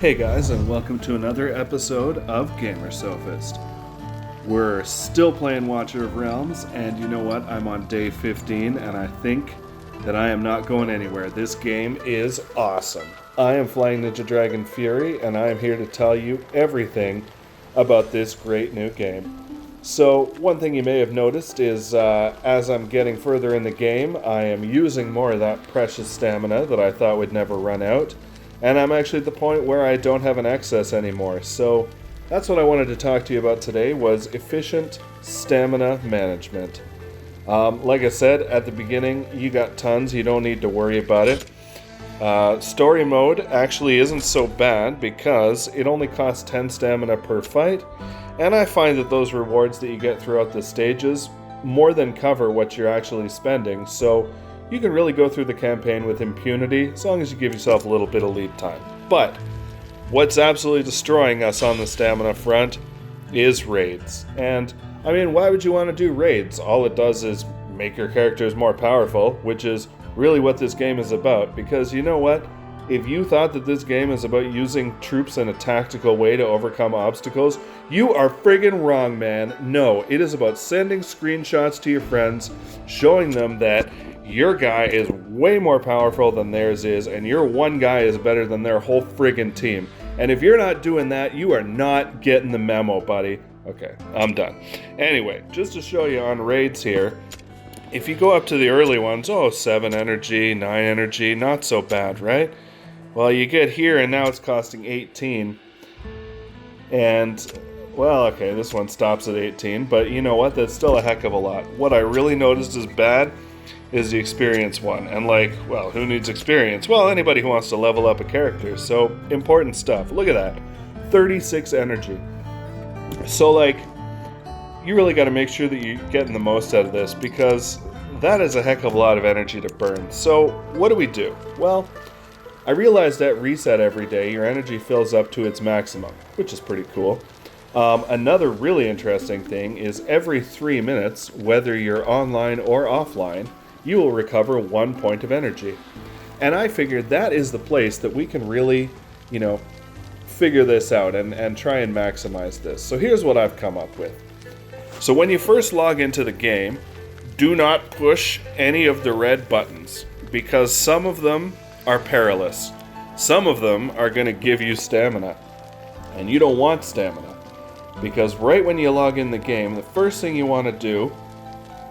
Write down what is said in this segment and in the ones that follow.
Hey guys, and welcome to another episode of GamerSophist. We're still playing Watcher of Realms, and you know what? I'm on day 15, and I think that I am not going anywhere. This game is awesome. I am flying Ninja Dragon Fury, and I am here to tell you everything about this great new game. So, one thing you may have noticed is as I'm getting further in the game, I am using more of that precious stamina that I thought would never run out. And I'm actually at the point where I don't have an excess anymore. So that's what I wanted to talk to you about today, was efficient stamina management. Like I said at the beginning, you got tons, you don't need to worry about it. Story mode actually isn't so bad because it only costs 10 stamina per fight, and I find that those rewards that you get throughout the stages more than cover what you're actually spending, so you can really go through the campaign with impunity as long as you give yourself a little bit of lead time. But what's absolutely destroying us on the stamina front is raids. And I mean, why would you want to do raids? All it does is make your characters more powerful, which is really what this game is about. Because you know what? If you thought that this game is about using troops in a tactical way to overcome obstacles, you are friggin' wrong, man. No, it is about sending screenshots to your friends, showing them that your guy is way more powerful than theirs is, and your one guy is better than their whole friggin' team. And if you're not doing that, you are not getting the memo, buddy. Okay, I'm done. Anyway, just to show you on raids here, if you go up to the early ones, 7 energy, 9 energy, not so bad, right? Well, you get here, and now it's costing 18. And, well, okay, this one stops at 18, but you know what? That's still a heck of a lot. What I really noticed is bad is the experience one. And well, who needs experience? Well, anybody who wants to level up a character. So, important stuff. Look at that. 36 energy. So, you really got to make sure that you're getting the most out of this, because that is a heck of a lot of energy to burn. So, what do? Well, I realized that reset every day, your energy fills up to its maximum, which is pretty cool. Another really interesting thing is every 3 minutes, whether you're online or offline, you will recover 1 point of energy. And I figured that is the place that we can really, figure this out and try and maximize this. So here's what I've come up with. So when you first log into the game, do not push any of the red buttons, because some of them are perilous. Some of them are going to give you stamina, and you don't want stamina, because right when you log in the game, the first thing you want to do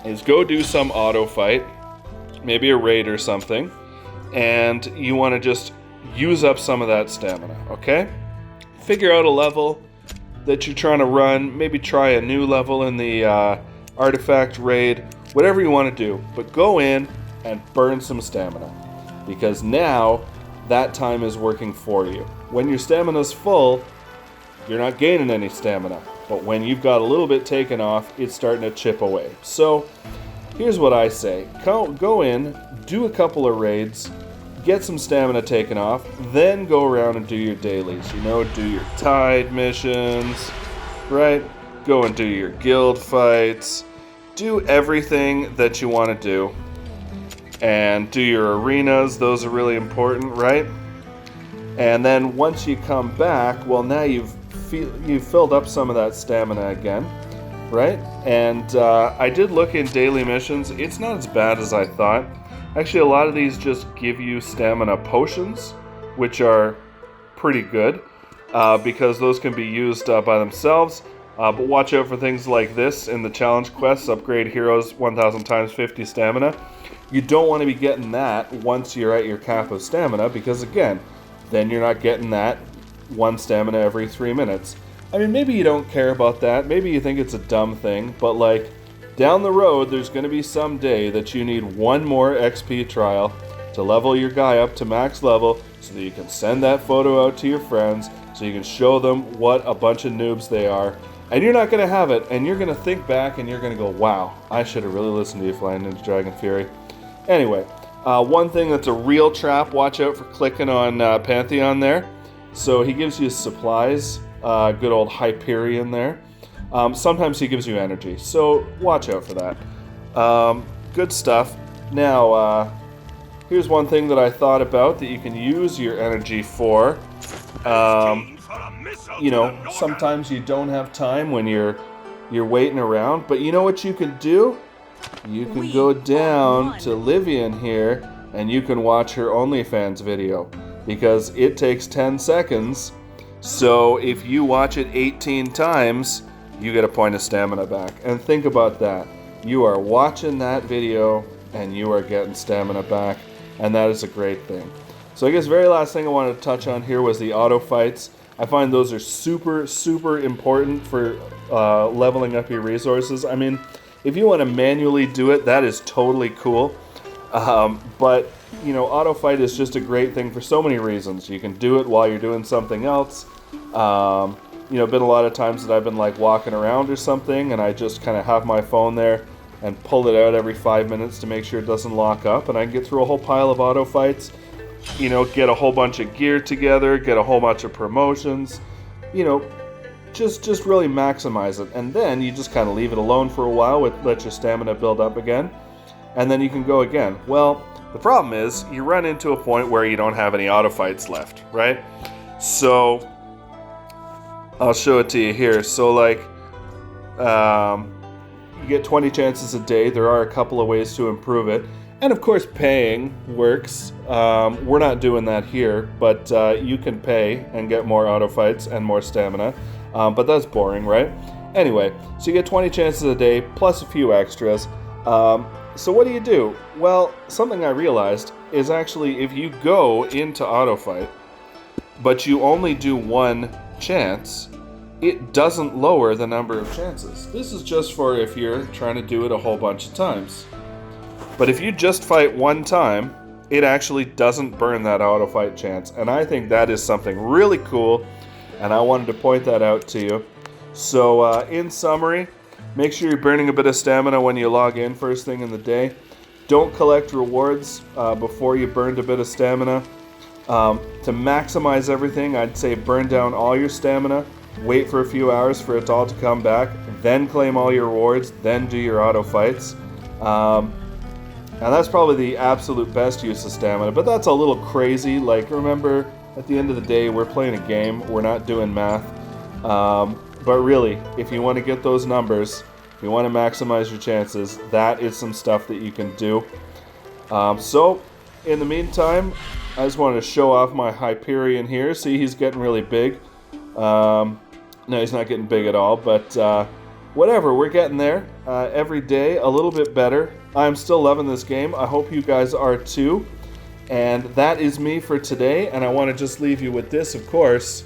is go do some auto fight, maybe a raid or something, and you want to just use up some of that stamina, okay? Figure out a level that you're trying to run, maybe try a new level in the artifact raid, whatever you want to do, but go in and burn some stamina, because now that time is working for you. When your stamina's full, you're not gaining any stamina, but when you've got a little bit taken off, it's starting to chip away. So here's what I say. Go in, do a couple of raids, get some stamina taken off, then go around and do your dailies. Do your tide missions, right? Go and do your guild fights. Do everything that you want to do. And do your arenas, those are really important, right? And then once you come back, well, now you've filled up some of that stamina again, right? And I did look in daily missions. It's not as bad as I thought. Actually, a lot of these just give you stamina potions, which are pretty good, because those can be used by themselves. But watch out for things like this in the challenge quests: upgrade heroes 1,000 times 50 stamina. You don't want to be getting that once you're at your cap of stamina, because again, then you're not getting that 1 stamina every 3 minutes. I mean, maybe you don't care about that, maybe you think it's a dumb thing, but down the road, there's going to be some day that you need 1 more XP trial to level your guy up to max level, so that you can send that photo out to your friends, so you can show them what a bunch of noobs they are. And you're not going to have it, and you're going to think back and you're going to go, wow, I should have really listened to you, Flying Ninja Dragon Fury. Anyway, one thing that's a real trap, watch out for clicking on Pantheon there. So he gives you supplies, good old Hyperion there. Sometimes he gives you energy, so watch out for that. Good stuff. Now, here's one thing that I thought about that you can use your energy for. You know, sometimes you don't have time when you're waiting around, but you know what you can do? You can go down to Livian here and you can watch her OnlyFans video because it takes 10 seconds. So if you watch it 18 times, you get a point of stamina back. And think about that. You are watching that video and you are getting stamina back, and that is a great thing. So I guess the very last thing I wanted to touch on here was the auto fights. I find those are super important for leveling up your resources. I mean, if you want to manually do it, that is totally cool. But, you know, auto fight is just a great thing for so many reasons. You can do it while you're doing something else. You know, been a lot of times that I've been like walking around or something and I just kind of have my phone there and pull it out every 5 minutes to make sure it doesn't lock up, and I can get through a whole pile of auto fights. You know, get a whole bunch of gear together, get a whole bunch of promotions, you know, just really maximize it. And then you just kind of leave it alone for a while, let your stamina build up again, and then you can go again. Well, the problem is you run into a point where you don't have any auto fights left, right? So I'll show it to you here. So like, you get 20 chances a day. There are a couple of ways to improve it. And of course, paying works. We're not doing that here, but you can pay and get more auto fights and more stamina. But that's boring, right? Anyway, so you get 20 chances a day plus a few extras. So what do? Well, something I realized is actually if you go into auto fight, but you only do one chance, it doesn't lower the number of chances. This is just for if you're trying to do it a whole bunch of times. But if you just fight one time, it actually doesn't burn that auto fight chance. And I think that is something really cool, and I wanted to point that out to you. So in summary, make sure you're burning a bit of stamina when you log in first thing in the day. Don't collect rewards before you burned a bit of stamina. To maximize everything, I'd say burn down all your stamina, wait for a few hours for it all to come back, then claim all your rewards, then do your auto fights. And that's probably the absolute best use of stamina, but that's a little crazy. Like, remember, at the end of the day, we're playing a game, we're not doing math. But really, if you want to get those numbers, if you want to maximize your chances, that is some stuff that you can do. So, in the meantime, I just wanted to show off my Hyperion here. See, he's getting really big. No, he's not getting big at all, but whatever, we're getting there. Every day, a little bit better. I'm still loving this game. I hope you guys are too. And that is me for today, and I want to just leave you with this, of course.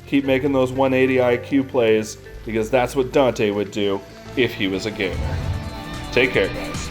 Keep making those 180 IQ plays, because that's what Dante would do if he was a gamer. Take care, guys.